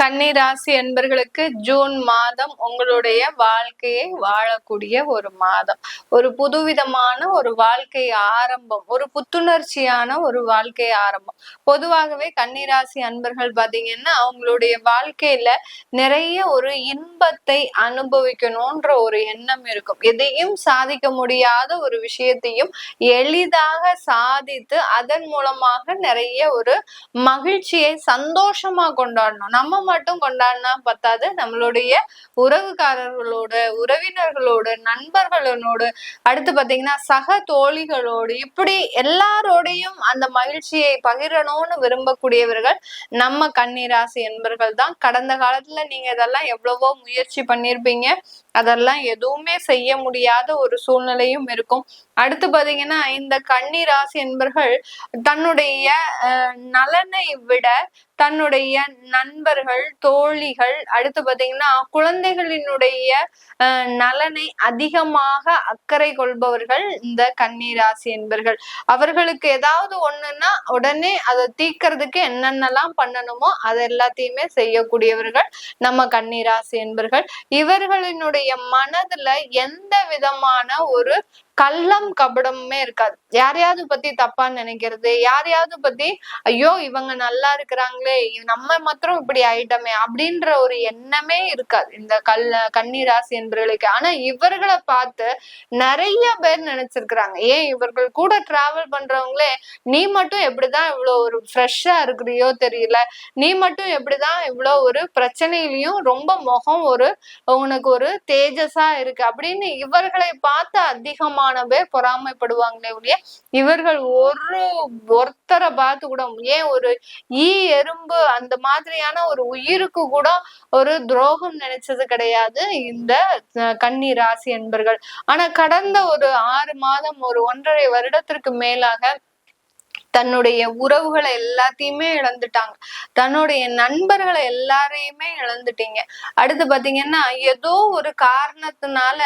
கன்னிராசி என்பர்களுக்கு ஜூன் மாதம் உங்களுடைய வாழ்க்கையை வாழக்கூடிய ஒரு மாதம். ஒரு புதுவிதமான ஒரு வாழ்க்கை ஆரம்பம், ஒரு புத்துணர்ச்சியான ஒரு வாழ்க்கை ஆரம்பம். பொதுவாகவே கன்னிராசி அன்பர்கள் பாத்தீங்கன்னா அவங்களுடைய வாழ்க்கையில நிறைய ஒரு இன்பத்தை அனுபவிக்கணும்ன்ற ஒரு எண்ணம் இருக்கும். எதையும் சாதிக்க முடியாத ஒரு விஷயத்தையும் எளிதாக சாதித்து அதன் மூலமாக நிறைய ஒரு மகிழ்ச்சியை சந்தோஷமா கொண்டாடணும். நம்ம மட்டும் கொண்டாடினா பத்தாது, நம்மளுடைய உறவுக்காரர்களோடு, உறவினர்களோடு, நண்பர்களோடு, அடுத்து பாத்தீங்கன்னா சக தோழிகளோடு, இப்படி எல்லாரோடையும் அந்த மகிழ்ச்சியை பகிரணும்னு விரும்பக்கூடியவர்கள் நம்ம கன்னிராசி என்பர்கள் தான். கடந்த காலத்துல நீங்க இதெல்லாம் எவ்வளவோ முயற்சி பண்ணிருப்பீங்க, அதெல்லாம் எதுவுமே செய்ய முடியாத ஒரு சூழ்நிலையும் இருக்கும். அடுத்து பாத்தீங்கன்னா இந்த கன்னிராசி என்பர்கள் தன்னுடைய நலனை விட தன்னுடைய நண்பர்கள், தோழிகள், அடுத்து பாத்தீங்கன்னா குழந்தைகளினுடைய நலனை அதிகமாக அக்கறை கொள்பவர்கள் இந்த கன்னிராசி என்பர்கள். அவர்களுக்கு ஏதாவது ஒண்ணுன்னா உடனே அதை தீர்க்கறதுக்கு என்னென்னலாம் பண்ணணுமோ அது எல்லாத்தையுமே செய்யக்கூடியவர்கள் நம்ம கன்னிராசி என்பர்கள். இவர்களினுடைய மனதுல எந்த விதமான ஒரு கள்ளம் கபடமுமே இருக்காது. யாரையாவது பத்தி தப்பா நினைக்கிறது, யாரையாவது பத்தி ஐயோ இவங்க நல்லா இருக்கிறாங்களே, நம்ம மாத்திரம் இப்படி ஆயிட்டோமே அப்படின்ற ஒரு எண்ணமே இருக்காது இந்த கன்னிராசி என்பவர்களுக்கு. ஆனா இவர்களை பார்த்து நிறைய பேர் நினைச்சிருக்கிறாங்க, ஏன் இவர்கள் கூட டிராவல் பண்றவங்களே நீ மட்டும் எப்படிதான் இவ்வளவு ஒரு ஃப்ரெஷ்ஷா இருக்கிறியோ தெரியல, நீ மட்டும் எப்படிதான் இவ்வளவு ஒரு பிரச்சனையிலயும் ரொம்ப முகம் ஒரு உனக்கு ஒரு தேஜஸா இருக்கு அப்படின்னு இவர்களை பார்த்து அதிகமான பேர் பொறாமைப்படுவாங்களே ஒழிய இவர்கள் ஒருத்தரை பார்த்து கூட, ஏன் ஒரு ஈ எறும்பு அந்த மாதிரியான ஒரு உயிருக்கு கூட ஒரு துரோகம் நினைச்சது கிடையாது இந்த கன்னி ராசி என்பர்கள். ஆனா கடந்த ஒரு 6 மாதம், ஒரு 1.5 வருடத்திற்கு மேலாக தன்னுடைய உறவுகளை எல்லாத்தையுமே இழந்துட்டாங்க, தன்னுடைய நண்பர்களை எல்லாரையுமே இழந்துட்டீங்க. அடுத்து பாத்தீங்கன்னா ஏதோ ஒரு காரணத்தினால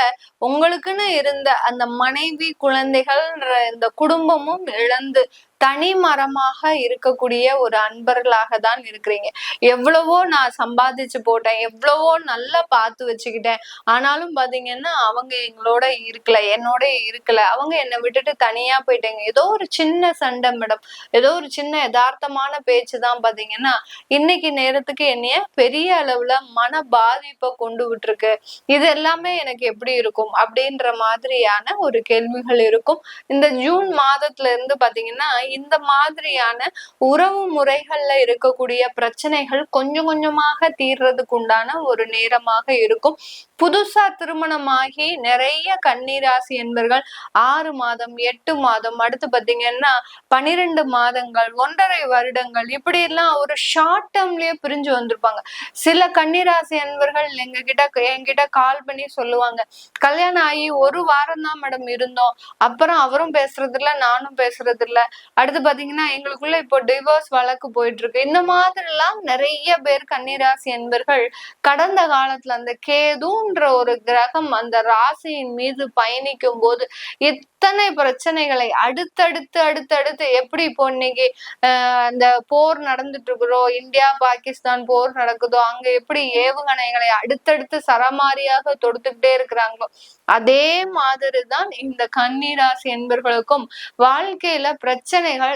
உங்களுக்குன்னு இருந்த அந்த மனைவி, குழந்தைகள், இந்த குடும்பமும் இழந்து தனி மரமாக இருக்கக்கூடிய ஒரு அன்பர்களாக தான் இருக்கிறீங்க. எவ்வளவோ நான் சம்பாதிச்சு போட்டேன், எவ்வளவோ நல்லா பார்த்து வச்சுக்கிட்டேன், ஆனாலும் பாத்தீங்கன்னா அவங்க எங்களோட இருக்கல, என்னோட இருக்கல, அவங்க என்னை விட்டுட்டு தனியா போயிட்டாங்க. ஏதோ ஒரு சின்ன சண்டை மேடம், ஏதோ ஒரு சின்ன யதார்த்தமான பேச்சுதான் பாத்தீங்கன்னா இன்னைக்கு நேரத்துக்கு என்னைய பெரிய அளவுல மன பாதிப்பை கொண்டு விட்டுருக்கு. இது எல்லாமே எனக்கு எப்படி இருக்கும் அப்படின்ற மாதிரியான ஒரு கேள்விகள் இருக்கும். இந்த ஜூன் மாதத்துல இருந்து பாத்தீங்கன்னா இந்த மாதிரியான உறவு முறைகள்ல இருக்கக்கூடிய பிரச்சனைகள் கொஞ்சம் கொஞ்சமாக தீர்றதுக்கு உண்டான ஒரு நேரமாக இருக்கும். புதுசா திருமணமாகி நிறைய கன்னிராசி என்பர்கள் 6 மாதம், 8 மாதம், அடுத்து பாத்தீங்கன்னா 12 மாதங்கள், 1.5 வருடங்கள், இப்படி எல்லாம் ஒரு ஷார்ட் டேர்ம்லயே பிரிஞ்சு வந்திருப்பாங்க. சில கன்னிராசி என்பர்கள் என்கிட்ட கால் பண்ணி சொல்லுவாங்க, கல்யாணம் ஆகி 1 வாரம் தான் மேடம் இருந்தோம், அப்புறம் அவரும் பேசுறது இல்ல, நானும் பேசுறது இல்ல, அடுத்து பாத்தீங்கன்னா எங்களுக்குள்ள இப்போ டிவோர்ஸ் வழக்கு போயிட்டு இருக்கு. இந்த மாதிரி எல்லாம் நிறைய பேர் கன்னிராசி என்பர்கள் கடந்த காலத்துல அந்த கேதுன்ற ஒரு கிரகம் அந்த ராசியின் மீது பயணிக்கும் போது இத்தனை பிரச்சனைகளை அடுத்தடுத்து எப்படி இப்போ இன்னைக்கு அந்த போர் நடந்துட்டு இருக்கிறோம், இந்தியா பாகிஸ்தான் போர் நடக்குதோ, அங்க எப்படி ஏவுகணைகளை அடுத்தடுத்து சரமாரியாக தொடுத்துக்கிட்டே இருக்கிறாங்களோ, அதே மாதிரிதான் இந்த கன்னிராசி என்பர்களுக்கும் வாழ்க்கையில பிரச்சனைகள்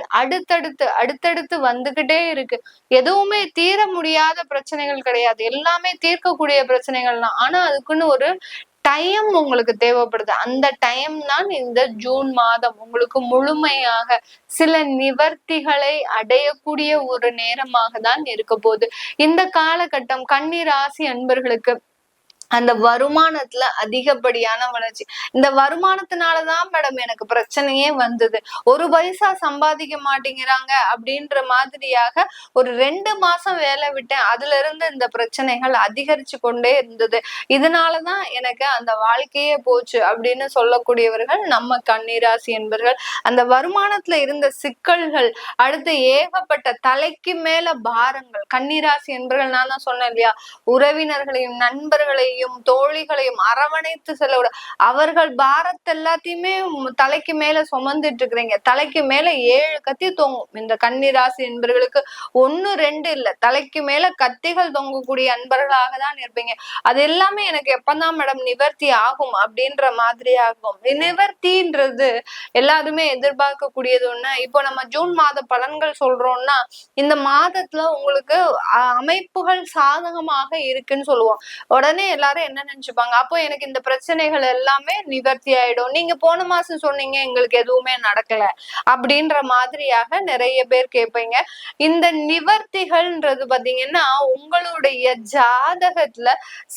அடுத்தடுத்து வந்துகிட்டே இருக்கு. எதுவுமே தீர முடியாத பிரச்சனைகள் கிடையாது, எல்லாமே தீர்க்கக்கூடிய பிரச்சனைகள் தான். ஆனா அதுக்குன்னு ஒரு டைம் உங்களுக்கு தேவைப்படுது. அந்த டைம் தான் இந்த ஜூன் மாதம் உங்களுக்கு முழுமையாக சில நிவர்த்திகளை அடையக்கூடிய ஒரு நேரமாக தான் இருக்க போகுது. இந்த காலகட்டம் கன்னிராசி அன்பர்களுக்கு அந்த வருமானத்துல அதிகப்படியான வளர்ச்சி. இந்த வருமானத்தினாலதான் மேடம் எனக்கு பிரச்சனையே வந்தது, 1 பைசா சம்பாதிக்க மாட்டேங்கிறாங்க அப்படின்ற மாதிரியாக ஒரு 2 மாசம் வேலை விட்டேன், அதுல இருந்து இந்த பிரச்சனைகள் அதிகரிச்சு கொண்டே இருந்தது, இதனாலதான் எனக்கு அந்த வாழ்க்கையே போச்சு அப்படின்னு சொல்லக்கூடியவர்கள் நம்ம கன்னிராசி என்பர்கள். அந்த வருமானத்துல இருந்த சிக்கல்கள், அடுத்து ஏகப்பட்ட தலைக்கு மேல பாரங்கள், கன்னிராசி என்பர்கள் நான் தான் சொன்னேன் இல்லையா, உறவினர்களையும் நண்பர்களையும் தோழர்களையும் தோழிகளையும் அரவணைத்து செல்ல, அவர்கள் பாரத் எல்லாத்தையுமே தலைக்கு மேல சுமந்துட்டு இருக்கிறீங்க. தலைக்கு மேல 7 கத்தி தொங்கும். இந்த கன்னிராசி என்பர்களுக்கு 1 2 இல்ல, தலைக்கு மேல கத்திகள் தொங்கக்கூடிய அன்பர்களாக தான் இருப்பீங்க. அது எல்லாமே எனக்கு எப்பதான் மேடம் நிவர்த்தி ஆகும் அப்படின்ற மாதிரி ஆகும். நிவர்த்தின்றது எல்லாருமே எதிர்பார்க்கக்கூடியது ஒண்ணு. இப்போ நம்ம ஜூன் மாத பலன்கள் சொல்றோம்னா, இந்த மாதத்துல உங்களுக்கு அமைப்புகள் சாதகமாக இருக்குன்னு சொல்லுவோம். உடனே எல்லாரும் என்ன நினைச்சுப்பாங்க, அப்போ எனக்கு இந்த பிரச்சனைகள் எல்லாமே நிவர்த்தி ஆயிடும். நீங்க போன மாசம் சொன்னீங்க எங்களுக்கு எதுவுமே நடக்கல அப்படின்ற மாதிரியாக நிறைய பேர் கேட்பீங்க. இந்த நிவர்த்திகள்ன்றது பாத்தீங்கன்னா உங்களுடைய ஜாதகத்துல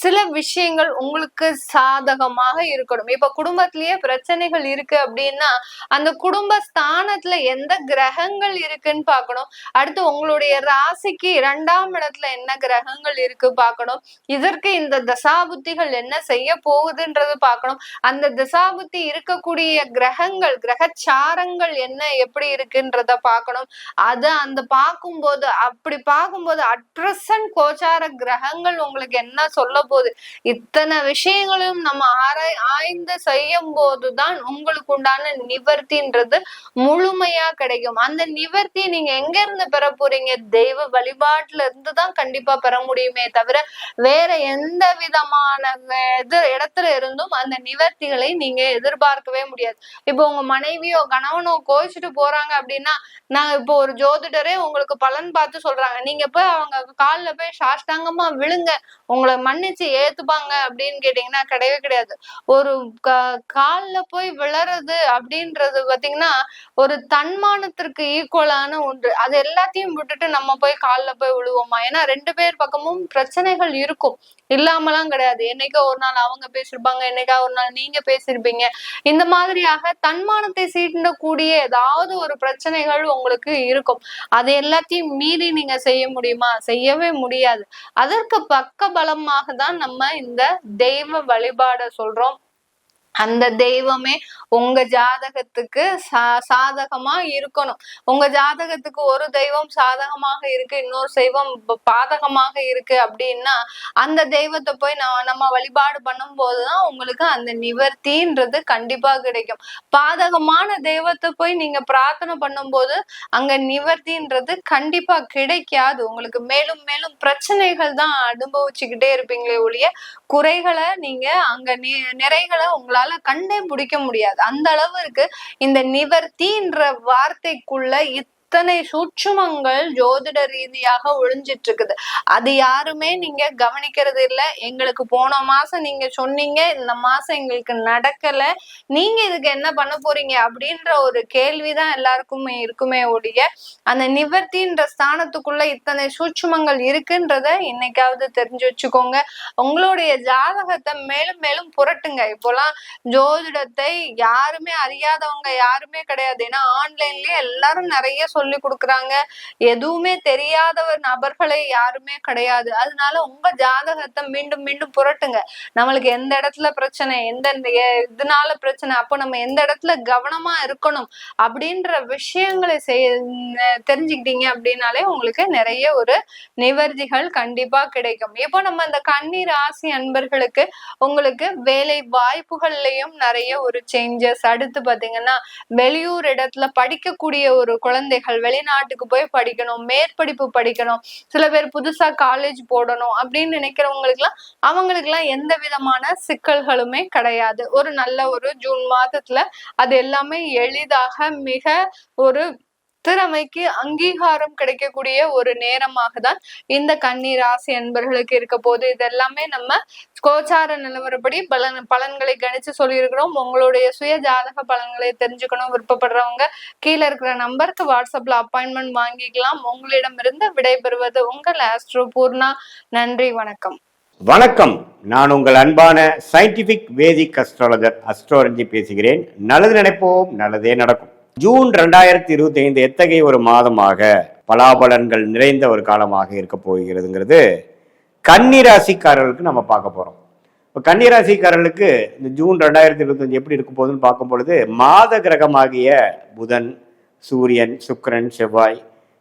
சில விஷயங்கள் உங்களுக்கு சாதகமாக இருக்கணும். இப்ப குடும்பத்திலேயே பிரச்சனைகள் இருக்கு அப்படின்னா அந்த குடும்ப ஸ்தானத்துல எந்த கிரகங்கள் இருக்குன்னு பார்க்கணும். அடுத்து உங்களுடைய ராசிக்கு 2ஆம் இடத்துல என்ன கிரகங்கள் இருக்கு பார்க்கணும். இதற்கு இந்த தசாபுத்திகள் என்ன செய்ய போகுதுன்றது பார்க்கணும். அந்த தசாபுத்தி இருக்கக்கூடிய கிரகங்கள் கிரகச்சாரங்கள் என்ன எப்படி இருக்குன்றத பார்க்கணும். அது அந்த பார்க்கும்போது அப்படி பார்க்கும்போது அட்ரசன் கோச்சார கிரகங்கள் உங்களுக்கு என்ன சொல்ல போகுது, இத்தனை விஷயங்களும் நம்ம ஆய்ந்து செய்யும் போதுதான் உங்களுக்கு உண்டான நிவர்த்தின்றது முழுமையா கிடைக்கும். அந்த நிவர்த்தி நீங்க எங்க இருந்து பெற போறீங்க? தெய்வ வழிபாட்டுல இருந்துதான் கண்டிப்பா பெற முடியுமே தவிர வேற எந்த விதமான இடத்துல இருந்தும் அந்த நிவர்த்திகளை நீங்க எதிர்பார்க்கவே முடியாது. இப்போ உங்க மனைவியோ கணவனோ கோச்சிட்டு போறாங்க அப்படின்னா, நான் இப்போ ஒரு ஜோதிடரே உங்களுக்கு பலன் பார்த்து சொல்றாங்க, நீங்க போய் அவங்க காலில் போய் சாஷ்டாங்கமா விழுங்க, உங்களை மன்னிச்சு ஏத்துப்பாங்க அப்படின்னு கேட்டீங்கன்னா கிடையவே கிடையாது. ஒரு கால்ல போய் விழறது அப்படின்றது பாத்தீங்கன்னா ஒரு தன்மானத்திற்கு ஈக்குவலான ஒன்று. அது எல்லாத்தையும் விட்டுட்டு நம்ம போய் காலில் போய் விழுவோமா? ஏன்னா 2 பேர் பக்கமும் பிரச்சனைகள் இருக்கும், இல்லாமலாம் கிடையாது. என்னைக்கோ ஒரு நாள் அவங்க பேசிருப்பாங்க, என்னைக்கா ஒரு நாள் நீங்க பேசிருப்பீங்க. இந்த மாதிரியாக தன்மானத்தை சீண்டக்கூடிய ஏதாவது ஒரு பிரச்சனைகள் உங்களுக்கு இருக்கும். அது எல்லாத்தையும் மீறி நீங்க செய்ய முடியுமா? செய்யவே முடியாது. அதற்கு பக்க பலமாக தான் நம்ம இந்த தெய்வ வழிபாட சொல்றோம். அந்த தெய்வமே உங்க ஜாதகத்துக்கு சாதகமா இருக்கணும். உங்க ஜாதகத்துக்கு ஒரு தெய்வம் சாதகமாக இருக்கு, இன்னொரு தெய்வம் பாதகமாக இருக்கு அப்படின்னா அந்த தெய்வத்தை போய் நம்ம வழிபாடு பண்ணும் போதுதான் உங்களுக்கு அந்த நிவர்த்தின்றது கண்டிப்பா கிடைக்கும். பாதகமான தெய்வத்தை போய் நீங்க பிரார்த்தனை பண்ணும் போது அங்க நிவர்த்தின்றது கண்டிப்பா கிடைக்காது. உங்களுக்கு மேலும் மேலும் பிரச்சனைகள் தான் அனுபவிச்சுக்கிட்டே இருப்பீங்களே ஒழிய குறைகளை நீங்க அங்க நிறைகளை உங்களால கண்டே பிடிக்க முடியாது. அந்த அளவுக்கு இந்த நிவர்த்தின்ற வார்த்தைக்குள்ள இத்தனை சூட்சுமங்கள் ஜோதிட ரீதியாக ஒழிஞ்சிட்டு இருக்குது. அது யாருமே நீங்க கவனிக்கிறது இல்லை. எங்களுக்கு போன மாசம் நீங்க சொன்னீங்க, இந்த மாசம் எங்களுக்கு நடக்கல, நீங்க இதுக்கு என்ன பண்ண போறீங்க அப்படின்ற ஒரு கேள்விதான் எல்லாருக்குமே இருக்குமே ஒழிய அந்த நிவர்த்தின்ற ஸ்தானத்துக்குள்ள இத்தனை சூட்சுமங்கள் இருக்குன்றத இன்னைக்காவது தெரிஞ்சு வச்சுக்கோங்க. உங்களுடைய ஜாதகத்தை மேலும் மேலும் புரட்டுங்க. இப்போலாம் ஜோதிடத்தை யாருமே அறியாதவங்க யாருமே கிடையாது. ஏன்னா ஆன்லைன்லயே எல்லாரும் நிறைய சொல்லி கொடுக்குறாங்க. எதுவுமே தெரியாதவர் நபர்களை யாருமே கிடையாது. அதனால உங்க ஜாதகத்தை மீண்டும் மீண்டும் புரட்டுங்க. நம்மளுக்கு எந்த இடத்துல பிரச்சனை, எந்த இதனால பிரச்சனை, அப்போ நம்ம எந்த இடத்துல கவனமா இருக்கணும் அப்படின்ற விஷயங்களை தெரிஞ்சுக்கிட்டீங்க அப்படின்னாலே உங்களுக்கு நிறைய ஒரு நிவர்த்திகள் கண்டிப்பா கிடைக்கும். இப்போ நம்ம இந்த கன்னி ராசி அன்பர்களுக்கு உங்களுக்கு வேலை வாய்ப்புகள்லயும் நிறைய ஒரு சேஞ்சஸ். அடுத்து பாத்தீங்கன்னா வெளியூர் இடத்துல படிக்கக்கூடிய ஒரு குழந்தைகள் வெளிநாட்டுக்கு போய் படிக்கணும், மேற்படிப்பு படிக்கணும், சில பேர் புதுசா காலேஜ் போடணும் அப்படின்னு நினைக்கிறவங்களுக்கு எல்லாம் எந்த விதமான சிக்கல்களுமே கிடையாது. ஒரு நல்ல ஒரு ஜூன் மாதத்துல அது எல்லாமே எளிதாக மிக ஒரு திறமைக்கு அங்கீகாரம் கிடைக்கக்கூடிய ஒரு நேரமாக தான் இந்த கன்னி ராசி அன்பர்களுக்கு இருக்க போது. இதெல்லாமே நம்ம கோச்சார நிலவரப்படி பலன்களை கணிச்சு சொல்லியிருக்கிறோம். உங்களுடைய சுய ஜாதக பலன்களை தெரிஞ்சுக்கணும் விருப்பப்படுறவங்க கீழே இருக்கிற நம்பருக்கு வாட்ஸ்அப்ல அப்பாயின்மெண்ட் வாங்கிக்கலாம். உங்களிடமிருந்து விடைபெறுவது உங்கள் ஆஸ்ட்ரோ பூர்ணா. நன்றி, வணக்கம். வணக்கம். நான் உங்கள் அன்பான சயின்டிபிக் வேதிக் அஸ்ட்ராலஜர் அஸ்ட்ரோரஞ்சி பேசுகிறேன். நல்லது நினைப்போம், நல்லதே நடக்கும். ஜூன் 2025 எத்தகைய ஒரு மாதமாக பலாபலன்கள் நிறைந்த ஒரு காலமாக இருக்க போகிறதுங்கிறது கன்னிராசிக்காரர்களுக்கு நம்ம பார்க்க போறோம். இப்போ கன்னிராசிக்காரர்களுக்கு இந்த ஜூன் 2025 எப்படி இருக்க போகுதுன்னு பார்க்கும் பொழுது மாத கிரகமாகிய புதன், சூரியன், சுக்கிரன், செவ்வாய்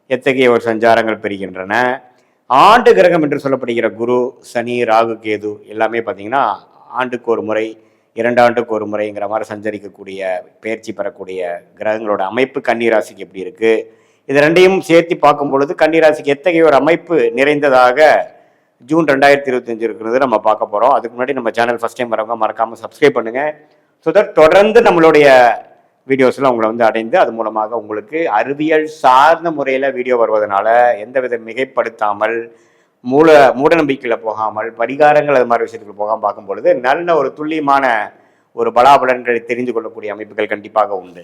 எத்தகைய ஒரு சஞ்சாரங்கள் பெறுகின்றன. ஆண்டு கிரகம் என்று சொல்லப்படுகிற குரு, சனி, ராகு, கேது எல்லாமே பார்த்தீங்கன்னா ஆண்டுக்கு ஒரு முறை, 2 ஆண்டுக்கு ஒரு முறைங்கிற மாதிரி சஞ்சரிக்கக்கூடிய, பயிற்சி பெறக்கூடிய கிரகங்களோட அமைப்பு கன்னி ராசிக்கு எப்படி இருக்கு, இது ரெண்டையும் சேர்த்து பார்க்கும் பொழுது கன்னி ராசிக்கு எத்தகைய ஒரு அமைப்பு நிறைந்ததாக ஜூன் 2025 இருக்கிறது நம்ம பார்க்க போகிறோம். அதுக்கு முன்னாடி நம்ம சேனல் ஃபர்ஸ்ட் டைம் வரவங்க மறக்காமல் சப்ஸ்கிரைப் பண்ணுங்கள். ஸோ தட் தொடர்ந்து நம்மளுடைய வீடியோஸ்லாம் உங்களை வந்து அடைந்து அது மூலமாக உங்களுக்கு அறிவியல் சார்ந்த முறையில் வீடியோ வருவதனால எந்தவித மிகைப்படுத்தாமல் மூட நம்பிக்கையில் போகாமல் பரிகாரங்கள் அது மாதிரி விஷயத்துக்கு போகாமல் பார்க்கும் பொழுது நல்ல ஒரு துல்லியமான ஒரு பலாபலன்களை தெரிந்து கொள்ளக்கூடிய அமைப்புகள் கண்டிப்பாக உண்டு.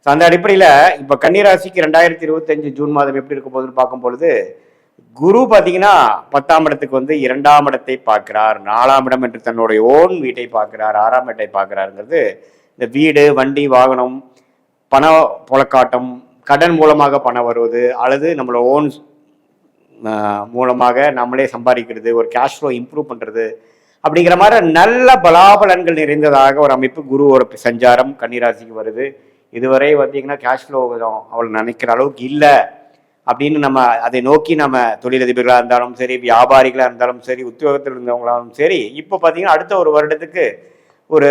ஸோ அந்த அடிப்படையில் இப்போ கன்னிராசிக்கு 2025 ஜூன் மாதம் எப்படி இருக்க போகுதுன்னு பார்க்கும் பொழுது குரு பார்த்தீங்கன்னா 10ஆம் இடத்துக்கு வந்து 2ஆம் இடத்தை பார்க்கிறார், 4ஆம் இடம் என்று தன்னுடைய ஓன் வீட்டை பார்க்கிறார், 6ஆம் இடத்தை பார்க்கிறாருங்கிறது இந்த வீடு, வண்டி, வாகனம், பண புழக்காட்டம், கடன் மூலமாக பணம் வருவது அல்லது நம்மளோட ஓன் மூலமாக நம்மளே சம்பாதிக்கிறது, ஒரு கேஷ் ஃப்ளோ இம்ப்ரூவ் பண்ணுறது அப்படிங்கிற மாதிரி நல்ல பலாபலன்கள் நிறைந்ததாக ஒரு அமைப்பு குருவோட சஞ்சாரம் கன்னிராசிக்கு வருது. இதுவரை பார்த்தீங்கன்னா கேஷ் ஃப்ளோ அவள் நினைக்கிற அளவுக்கு இல்லை அப்படின்னு நம்ம அதை நோக்கி நம்ம தொழிலதிபர்களாக இருந்தாலும் சரி, வியாபாரிகளாக இருந்தாலும் சரி, உத்தியோகத்தில் இருந்தவங்களாலும் சரி, இப்போ பார்த்தீங்கன்னா அடுத்த ஒரு வருடத்துக்கு ஒரு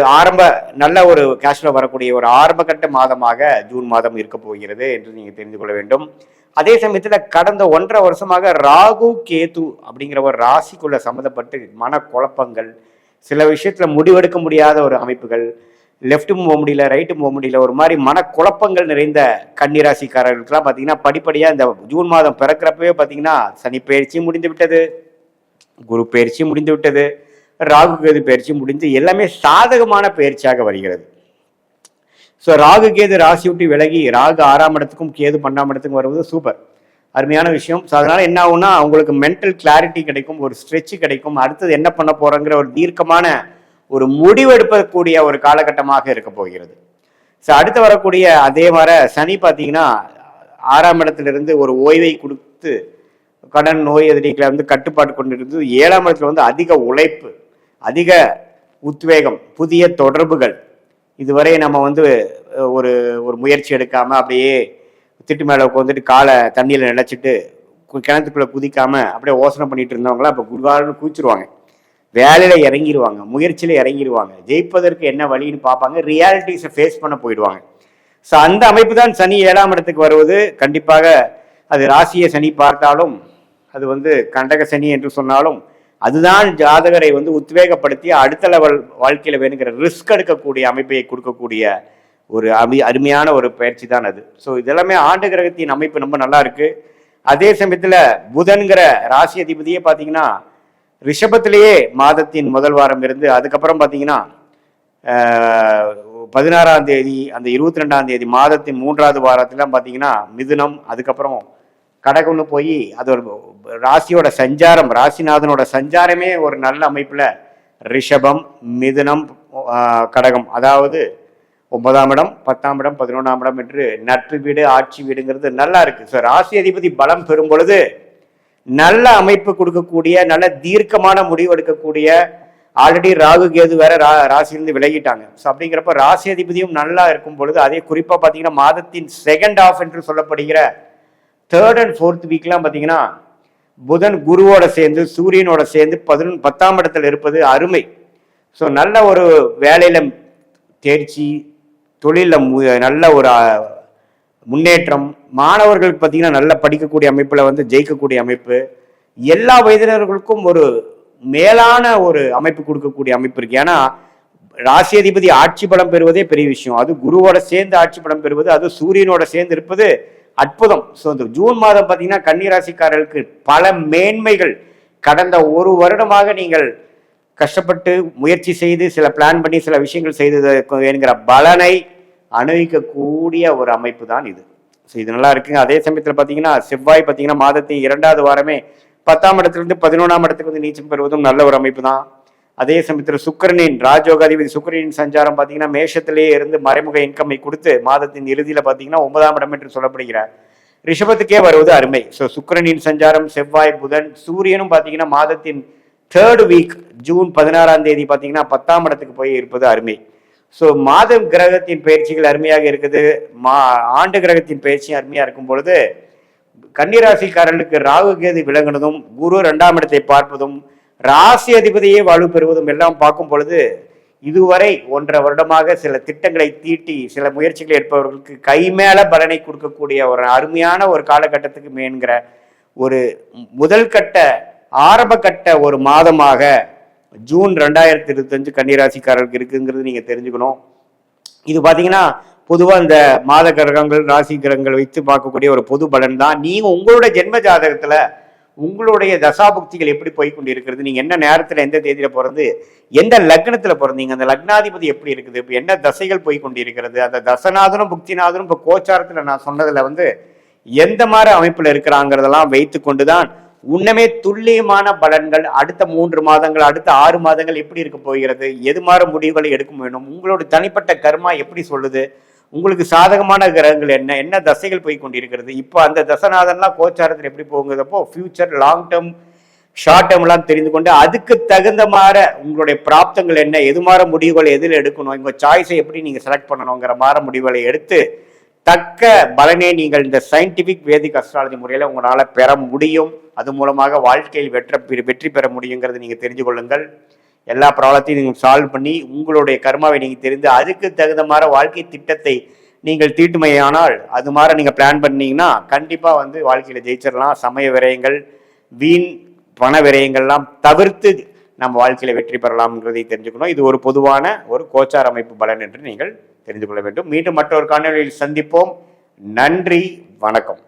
நல்ல ஒரு கேஷ்ல வரக்கூடிய ஒரு ஆரம்ப கட்ட மாதமாக ஜூன் மாதம் இருக்க போகிறது என்று நீங்கள் தெரிந்து கொள்ள வேண்டும். அதே சமயத்தில் கடந்த 1.5 வருஷமாக ராகு கேது அப்படிங்கிற ஒரு ராசிக்குள்ள சம்மந்தப்பட்டு மன குழப்பங்கள், சில விஷயத்தில் முடிவெடுக்க முடியாத ஒரு அமைப்புகள், லெஃப்ட்டும் போக முடியல, ரைட்டும் போக முடியல, ஒரு மாதிரி மனக்குழப்பங்கள் நிறைந்த கன்னிராசிக்காரர்களுக்கெல்லாம் பார்த்தீங்கன்னா படிப்படியாக இந்த ஜூன் மாதம் பிறக்கிறப்பவே பார்த்தீங்கன்னா சனி பயிற்சி முடிந்து விட்டது, குரு பயிற்சி முடிந்து விட்டது, ராகு கேது பயிற்சி முடிந்து எல்லாமே சாதகமான பயிற்சியாக வருகிறது. ஸோ ராகு கேது ராசி விட்டு விலகி ராகு 6ஆம் இடத்துக்கும் கேது 12ஆம் இடத்துக்கும் வருவது சூப்பர், அருமையான விஷயம். ஸோ அதனால என்ன ஆகும்னா அவங்களுக்கு மென்டல் கிளாரிட்டி கிடைக்கும், ஒரு ஸ்ட்ரெச் கிடைக்கும், அடுத்தது என்ன பண்ண போறோங்கிற ஒரு தீர்க்கமான ஒரு முடிவெடுக்கக்கூடிய ஒரு காலகட்டமாக இருக்க போகிறது. ஸோ அடுத்து வரக்கூடிய அதே மாதிரி சனி பார்த்தீங்கன்னா 6ஆம் இடத்திலிருந்து ஒரு ஓய்வை கொடுத்து கடன் நோய் எதிரிகளை வந்து கட்டுப்பாடு கொண்டிருந்து 7ஆம் இடத்துல வந்து அதிக உழைப்பு, அதிக உத்வேகம், புதிய தொடர்புகள், இதுவரை நம்ம வந்து ஒரு ஒரு முயற்சி எடுக்காம அப்படியே திட்டு மேலே உட்காந்துட்டு காலை தண்ணியில் நினைச்சிட்டு கிணத்துக்குள்ள குதிக்காம அப்படியே யோசனை பண்ணிட்டு இருந்தவங்களாம் இப்போ குருவாரன்னு குதிச்சிருவாங்க, வேலையில இறங்கிடுவாங்க, முயற்சியில இறங்கிடுவாங்க, ஜெயிப்பதற்கு என்ன வழின்னு பார்ப்பாங்க, ரியாலிட்டிஸை ஃபேஸ் பண்ண போயிடுவாங்க. ஸோ அந்த அமைப்பு தான் சனி 7ஆம் இடத்துக்கு வருவது. கண்டிப்பாக அது ராசியை சனி பார்த்தாலும் அது வந்து கண்டக சனி என்று சொன்னாலும் அதுதான் ஜாதகரை வந்து உத்வேகப்படுத்தி அடுத்த லெவல் வாழ்க்கையில வேணுங்கிற ரிஸ்க் எடுக்கக்கூடிய அமைப்பை கொடுக்கக்கூடிய ஒரு அருமையான ஒரு பயிற்சி தான் அது. ஸோ இதெல்லாமே ஆண்டு கிரகத்தின் அமைப்பு ரொம்ப நல்லா இருக்கு. அதே சமயத்துல புதன்கிற ராசி அதிபதியே பார்த்தீங்கன்னா ரிஷபத்திலேயே மாதத்தின் முதல் வாரம் இருந்து அதுக்கப்புறம் பார்த்தீங்கன்னா 16ஆம் தேதி அந்த 22ஆம் தேதி மாதத்தின் 3வது வாரத்துல பார்த்தீங்கன்னா மிதுனம், அதுக்கப்புறம் கடகம்னு போய் அது ஒரு ராசியோட சஞ்சாரம், ராசிநாதனோட சஞ்சாரமே ஒரு நல்ல அமைப்புல ரிஷபம், மிதுனம், கடகம், அதாவது 9ஆம் இடம், 10ஆம் இடம், 11ஆம் இடம் என்று நட்பு வீடு, ஆட்சி வீடுங்கிறது நல்லா இருக்கு. ஸோ ராசி அதிபதி பலம் பெறும் பொழுது நல்ல அமைப்பு கொடுக்கக்கூடிய, நல்ல தீர்க்கமான முடிவு எடுக்கக்கூடிய, ஆல்ரெடி ராகு கேது வேற ராசியிலிருந்து விலகிட்டாங்க. ஸோ அப்படிங்கிறப்ப ராசி அதிபதியும் நல்லா இருக்கும் பொழுது, அதே குறிப்பா பார்த்தீங்கன்னா மாதத்தின் செகண்ட் ஆஃப் என்று சொல்லப்படுகிற 3rd and 4th வீக்லாம் பார்த்தீங்கன்னா புதன் குருவோட சேர்ந்து சூரியனோட சேர்ந்து 10ஆம் இடத்துல இருப்பது அருமை. ஸோ நல்ல ஒரு வேலையில தேர்ச்சி, தொழிலில் நல்ல ஒரு முன்னேற்றம், மாணவர்களுக்கு பார்த்தீங்கன்னா நல்லா படிக்கக்கூடிய அமைப்பில் வந்து ஜெயிக்கக்கூடிய அமைப்பு, எல்லா வயதினர்களுக்கும் ஒரு மேலான ஒரு அமைப்பு கொடுக்கக்கூடிய அமைப்பு இருக்கு. ஏன்னா ராசி அதிபதி ஆட்சி பலம் பெறுவதே பெரிய விஷயம், அது குருவோட சேர்ந்து ஆட்சி பலம் பெறுவது, அது சூரியனோட சேர்ந்து இருப்பது அற்புதம். ஸோ இந்த ஜூன் மாதம் பார்த்தீங்கன்னா கன்னிராசிக்காரர்களுக்கு பல மேன்மைகள், கடந்த ஒரு வருடமாக நீங்கள் கஷ்டப்பட்டு முயற்சி செய்து சில பிளான் பண்ணி சில விஷயங்கள் செய்தது என்கிற பலனை அனுபவிக்கக்கூடிய ஒரு அமைப்பு தான் இது. ஸோ இது நல்லா இருக்குங்க. அதே சமயத்தில் பார்த்தீங்கன்னா செவ்வாய் பார்த்தீங்கன்னா மாதத்தின் 2வது வாரமே 10ஆம் இடத்திலிருந்து 11ஆம் இடத்துக்கு வந்து நீச்சம் பெறுவதும் நல்ல ஒரு அமைப்பு தான். அதே சமயத்தில் சுக்கிரனின் ராஜயோகாதிபதி சுக்கிரனின் சஞ்சாரம் பார்த்தீங்கன்னா மேஷத்திலேயே இருந்து மறைமுக இன்கம்மை கொடுத்து மாதத்தின் இறுதியில் பார்த்தீங்கன்னா 9ஆம் இடம் என்று சொல்லப்படுகிறார் ரிஷபத்துக்கே வருவது அருமை. ஸோ சுக்கிரனின் சஞ்சாரம், செவ்வாய், புதன், சூரியனும் பார்த்தீங்கன்னா மாதத்தின் 3rd வீக் ஜூன் 16ஆம் தேதி பார்த்தீங்கன்னா 10ஆம் இடத்துக்கு போய் இருப்பது அருமை. ஸோ மாதம் கிரகத்தின் பயிற்சிகள் அருமையாக இருக்குது, ஆண்டு கிரகத்தின் பயிற்சியும் அருமையாக இருக்கும் பொழுது கன்னிராசிக்காரர்களுக்கு ராகு கேது விலகுனதும், குரு 2ஆம் இடத்தை பார்ப்பதும், ராசி அதிபதியே வாழ்வு பெறுவதும் எல்லாம் பார்க்கும் பொழுது இதுவரை 1.5 வருடமாக சில திட்டங்களை தீட்டி சில முயற்சிகளை எடுப்பவர்களுக்கு கைமேல பலனை கொடுக்கக்கூடிய ஒரு அருமையான ஒரு காலகட்டத்துக்கு மேன்கிற ஒரு முதல் கட்ட ஆரம்ப கட்ட ஒரு மாதமாக ஜூன் 2025 கன்னிராசிக்காரர்களுக்கு இருக்குங்கிறது நீங்க தெரிஞ்சுக்கணும். இது பாத்தீங்கன்னா பொதுவா இந்த மாத கிரகங்கள் ராசி கிரகங்கள் வைத்து பார்க்கக்கூடிய ஒரு பொது பலன் தான். நீங்க உங்களுடைய ஜென்ம ஜாதகத்துல உங்களுடைய தசாபுக்திகள் எப்படி போய் கொண்டு இருக்கிறது, நீங்க என்ன நேரத்துல எந்த தேதியில பிறந்து எந்த லக்னத்துல பிறந்தீங்க, அந்த லக்னாதிபதி எப்படி இருக்குது, இப்ப என்ன தசைகள் போய் கொண்டு இருக்கிறது, அந்த தசநாதனும் புக்திநாதனும் இப்ப கோச்சாரத்துல நான் சொன்னதுல எந்த மாதிரி அமைப்புல இருக்கிறாங்கிறதெல்லாம் வைத்து கொண்டுதான் உன்னமே துல்லியமான பலன்கள் அடுத்த 3 மாதங்கள் அடுத்த 6 மாதங்கள் எப்படி இருக்க போகிறது, எது மாதிரி முடிவுகளை எடுக்க வேண்டும், உங்களோட தனிப்பட்ட கர்மா எப்படி சொல்லுது, உங்களுக்கு சாதகமான கிரகங்கள் என்ன என்ன தசைகள் போய் கொண்டிருக்கிறது, இப்போ அந்த தசநாதன்லாம் கோச்சாரத்தில் எப்படி போகுங்கிறப்போ future long term short term எல்லாம் தெரிந்து கொண்டு அதுக்கு தகுந்த மாதிரி உங்களுடைய பிராப்தங்கள் என்ன, எது மாதிரி முடிவுகளை எதில் எடுக்கணும், உங்க சாய்ஸை எப்படி நீங்க செலக்ட் பண்ணணுங்கிற மாதிரி முடிவுகளை எடுத்து தக்க பலனை நீங்கள் இந்த சயின்டிபிக் வேதிக் அஸ்ட்ராலஜி முறையில உங்களால பெற முடியும். அது மூலமாக வாழ்க்கையில் வெற்றி பெற முடியுங்கிறது நீங்க தெரிஞ்சு கொள்ளுங்கள். எல்லா ப்ராப்ளத்தையும் நீங்கள் சால்வ் பண்ணி உங்களுடைய கர்மாவை நீங்கள் தெரிந்து அதுக்கு தகுந்த மாதிரி வாழ்க்கை திட்டத்தை நீங்கள் தீட்டுமையானால் அது மாதிரி நீங்கள் பிளான் பண்ணீங்கன்னா கண்டிப்பாக வாழ்க்கையில் ஜெயிச்சிடலாம். சமய விரயங்கள் வீண் பண விரயங்கள்லாம் தவிர்த்து நம்ம வாழ்க்கையில் வெற்றி பெறலாம்ன்றதை தெரிஞ்சுக்கணும். இது ஒரு பொதுவான ஒரு கோச்சார அமைப்பு பலன் என்று நீங்கள் தெரிந்து கொள்ள வேண்டும். மீண்டும் மற்றொரு காணொலியில் சந்திப்போம். நன்றி, வணக்கம்.